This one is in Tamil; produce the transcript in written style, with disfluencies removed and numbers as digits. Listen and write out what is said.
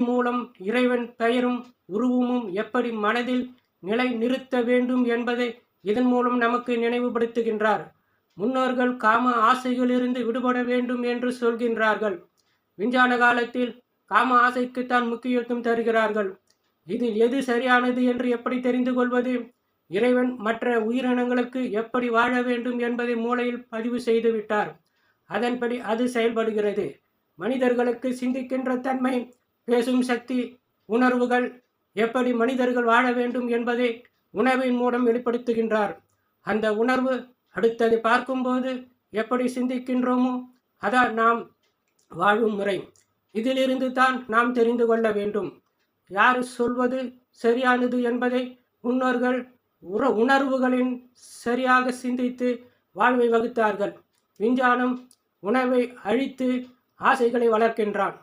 மூலம் இறைவன் பெயரும் உருவமும் எப்படி மனதில் நிலை நிறுத்த வேண்டும் என்பதை இதன் மூலம் நமக்கு நினைவுபடுத்துகின்றார். முன்னோர்கள் காம ஆசைகளிலிருந்து விடுபட வேண்டும் என்று சொல்கின்றார்கள். விஞ்ஞான காலத்தில் காம ஆசைக்குத்தான் முக்கியத்துவம் தருகிறார்கள். இதில் எது சரியானது என்று எப்படி தெரிந்து கொள்வது? இறைவன் மற்ற உயிரினங்களுக்கு எப்படி வாழ வேண்டும் என்பதை மூளையில் பதிவு செய்து விட்டார். அதன்படி அது செயல்படுகிறது. மனிதர்களுக்கு சிந்திக்கின்ற தன்மை, பேசும் சக்தி, உணர்வுகள், எப்படி மனிதர்கள் வாழ வேண்டும் என்பதை உணர்வின் மூலம் வெளிப்படுத்துகின்றார். அந்த உணர்வு அடுத்ததை பார்க்கும்போது எப்படி சிந்திக்கின்றோமோ அதான் நாம் வாழும் முறை. இதிலிருந்து தான் நாம் தெரிந்து கொள்ள வேண்டும். யார் சொல்வது சரியானது என்பதை முன்னோர்கள் உணர்வுகளின் சரியாக சிந்தித்து வாழ்வை வகுத்தார்கள். விஞ்ஞானம் உணர்வை அழித்து ஆசைகளை வளர்க்கின்றான்.